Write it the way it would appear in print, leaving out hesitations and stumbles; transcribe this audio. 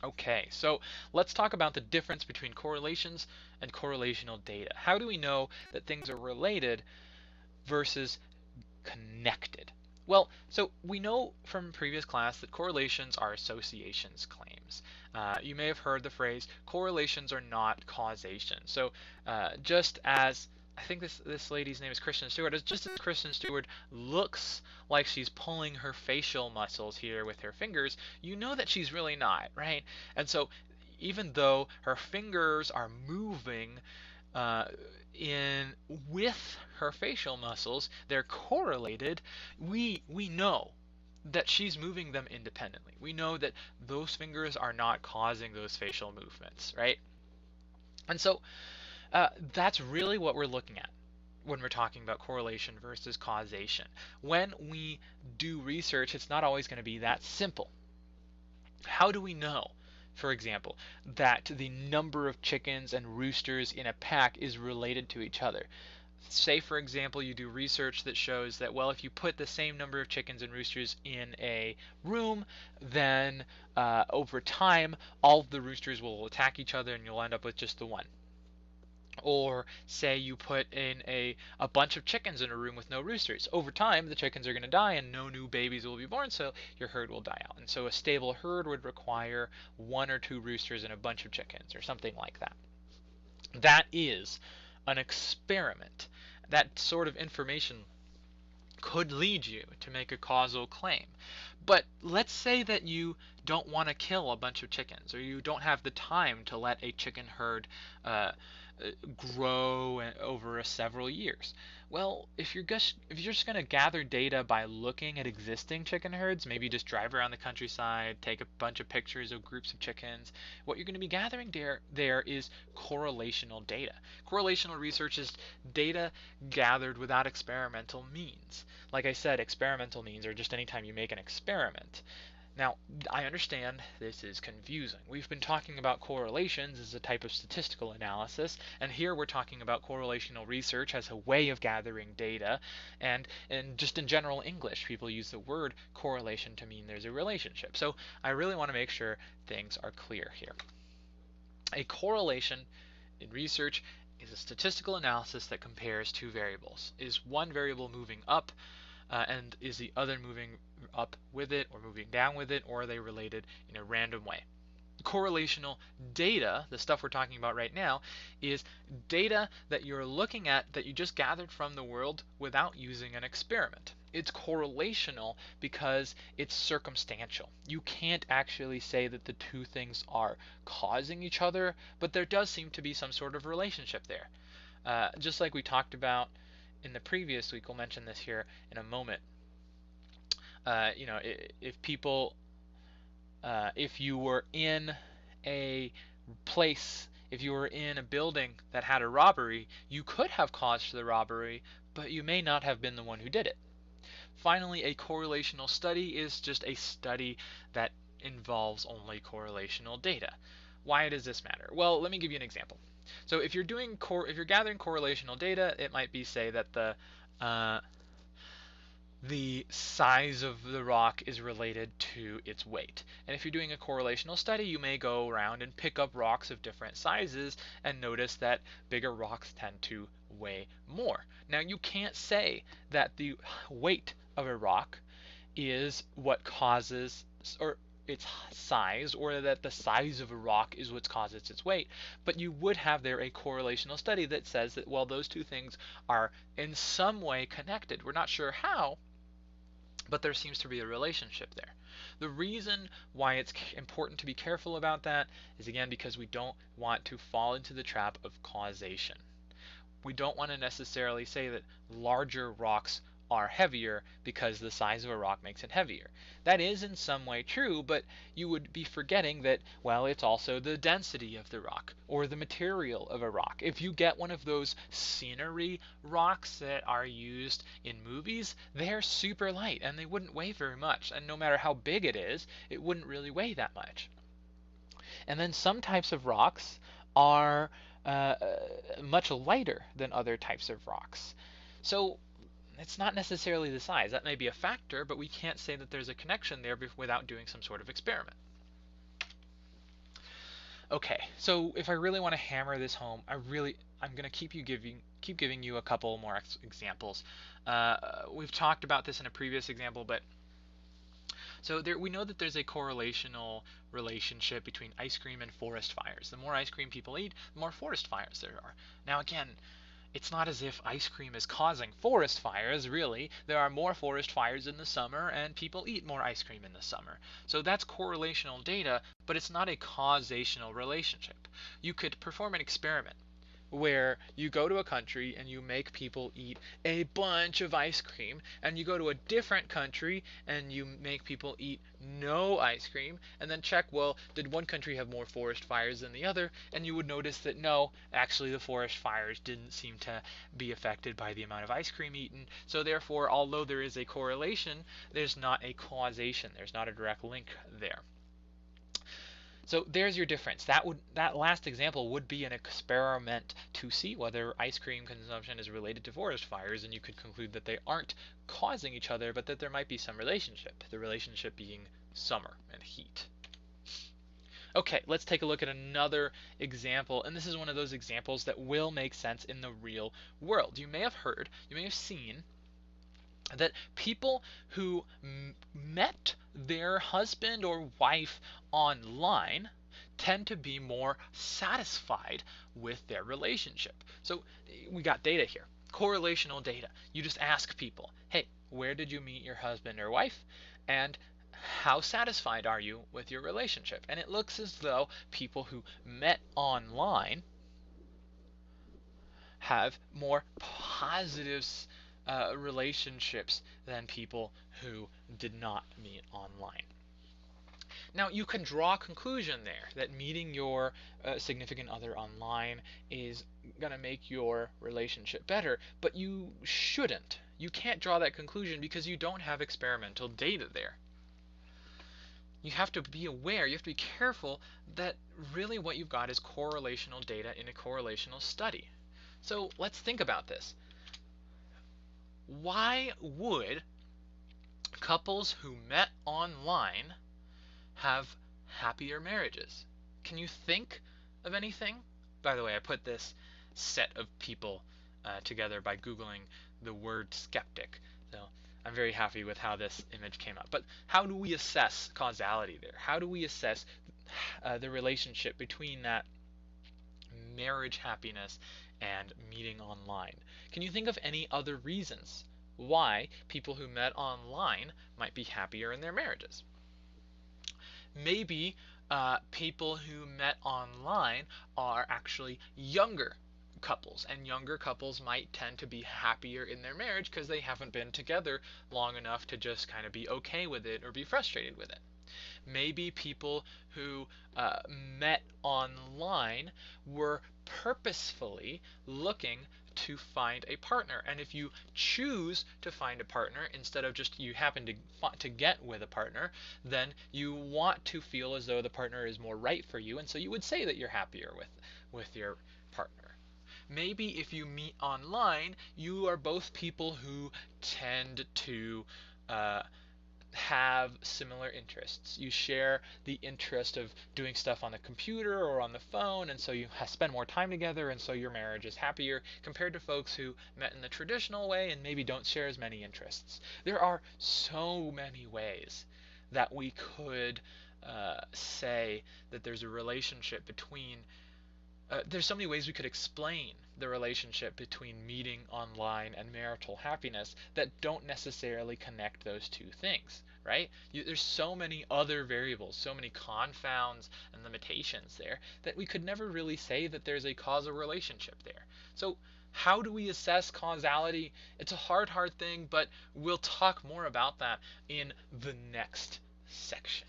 Okay, so let's talk about the difference between correlations and correlational data. How do we know that things are related versus connected? Well, so we know from previous class that correlations are associations claims. You may have heard the phrase correlations are not causation. So just as I think this lady's name is Kristen Stewart. Just as Kristen Stewart looks like she's pulling her facial muscles here with her fingers, you know that she's really not, right? And so even though her fingers are moving uh, in with her facial muscles, they're correlated. We know that she's moving them independently. We know that those fingers are not causing those facial movements, right? And so that's really what we're looking at when we're talking about correlation versus causation. When we do research, it's not always going to be that simple. How do we know, for example, that the number of chickens and roosters in a pack is related to each other? Say, for example, you do research that shows that, well, if you put the same number of chickens and roosters in a room, then over time, all of the roosters will attack each other and you'll end up with just the one. Or say you put in a bunch of chickens in a room with no roosters. Over time, the chickens are going to die and no new babies will be born, so your herd will die out. And so a stable herd would require one or two roosters and a bunch of chickens, or something like that. That is an experiment. That sort of information could lead you to make a causal claim. But let's say that you don't want to kill a bunch of chickens, or you don't have the time to let a chicken herd uh, grow over several years. Well, if you're just going to gather data by looking at existing chicken herds, maybe just drive around the countryside, take a bunch of pictures of groups of chickens, what you're going to be gathering there is correlational data. Correlational research is data gathered without experimental means. Like I said, experimental means are just anytime you make an experiment. Now, I understand this is confusing. We've been talking about correlations as a type of statistical analysis, and here we're talking about correlational research as a way of gathering data. And just in general English, people use the word correlation to mean there's a relationship. So I really want to make sure things are clear here. A correlation in research is a statistical analysis that compares two variables. Is one variable moving up and is the other moving up with it or moving down with it, or are they related in a random way? Correlational data, the stuff we're talking about right now, is data that you're looking at that you just gathered from the world without using an experiment. It's correlational because it's circumstantial. You can't actually say that the two things are causing each other, but there does seem to be some sort of relationship there. Just like we talked about in the previous week, we'll mention this here in a moment. If people if you were in a place, if you were in a building that had a robbery, you could have caused the robbery, but you may not have been the one who did it. Finally, a correlational study is just a study that involves only correlational data. Why does this matter? Well, let me give you an example. So if you're gathering correlational data, it might be, say, that uh, the size of the rock is related to its weight. And if you're doing a correlational study, you may go around and pick up rocks of different sizes and notice that bigger rocks tend to weigh more. Now, you can't say that the weight of a rock is what causes, or its size, or that the size of a rock is what causes its weight, but you would have there a correlational study that says that, well, those two things are in some way connected. We're not sure how, but there seems to be a relationship there. The reason why it's important to be careful about that is, again, because we don't want to fall into the trap of causation. We don't want to necessarily say that larger rocks are heavier because the size of a rock makes it heavier. That is in some way true, but you would be forgetting that, well, it's also the density of the rock or the material of a rock. If you get one of those scenery rocks that are used in movies, they're super light and they wouldn't weigh very much. And no matter how big it wouldn't really weigh that much. And then some types of rocks are uh, much lighter than other types of rocks. So it's not necessarily the size. That may be a factor, but we can't say that there's a connection there without doing some sort of experiment. Okay, so if I really want to hammer this home, I'm going to keep giving you a couple more examples. We've talked about this in a previous example, but so there, we know that there's a correlational relationship between ice cream and forest fires. The more ice cream people eat, the more forest fires there are. Now again, it's not as if ice cream is causing forest fires, really. There are more forest fires in the summer, and people eat more ice cream in the summer. So that's correlational data, but it's not a causational relationship. You could perform an experiment where you go to a country and you make people eat a bunch of ice cream, and you go to a different country and you make people eat no ice cream, and then check, well, did one country have more forest fires than the other? And you would notice that no, actually the forest fires didn't seem to be affected by the amount of ice cream eaten. So therefore, although there is a correlation, there's not a causation. There's not a direct link there. So there's your difference. That last example would be an experiment to see whether ice cream consumption is related to forest fires, and you could conclude that they aren't causing each other, but that there might be some relationship. The relationship being summer and heat. Okay, let's take a look at another example, and this is one of those examples that will make sense in the real world. You may have heard, you may have seen that people who met their husband or wife online tend to be more satisfied with their relationship. So we got data here, correlational data. You just ask people, hey, where did you meet your husband or wife? And how satisfied are you with your relationship? And it looks as though people who met online have more positive relationships than people who did not meet online. Now, you can draw a conclusion there that meeting your significant other online is going to make your relationship better, but you shouldn't. You can't draw that conclusion because you don't have experimental data there. You have to be aware, you have to be careful that really what you've got is correlational data in a correlational study. So let's think about this. Why would couples who met online have happier marriages? Can you think of anything? By the way, I put this set of people together by Googling the word skeptic. So I'm very happy with how this image came up. But how do we assess causality there? How do we assess the relationship between that marriage happiness and meeting online? Can you think of any other reasons why people who met online might be happier in their marriages? Maybe people who met online are actually younger couples, and younger couples might tend to be happier in their marriage because they haven't been together long enough to just kind of be okay with it or be frustrated with it. Maybe people who met online were purposefully looking to find a partner. And if you choose to find a partner instead of just you happen to get with a partner, then you want to feel as though the partner is more right for you, and so you would say that you're happier with your partner. Maybe if you meet online, you are both people who tend to have similar interests. You share the interest of doing stuff on the computer or on the phone, and so you spend more time together, and so your marriage is happier compared to folks who met in the traditional way and maybe don't share as many interests. There are so many ways that we could say that there's a relationship between there's so many ways we could explain the relationship between meeting online and marital happiness that don't necessarily connect those two things, right? There's so many other variables, so many confounds and limitations there that we could never really say that there's a causal relationship there. So how do we assess causality? It's a hard thing, but we'll talk more about that in the next section.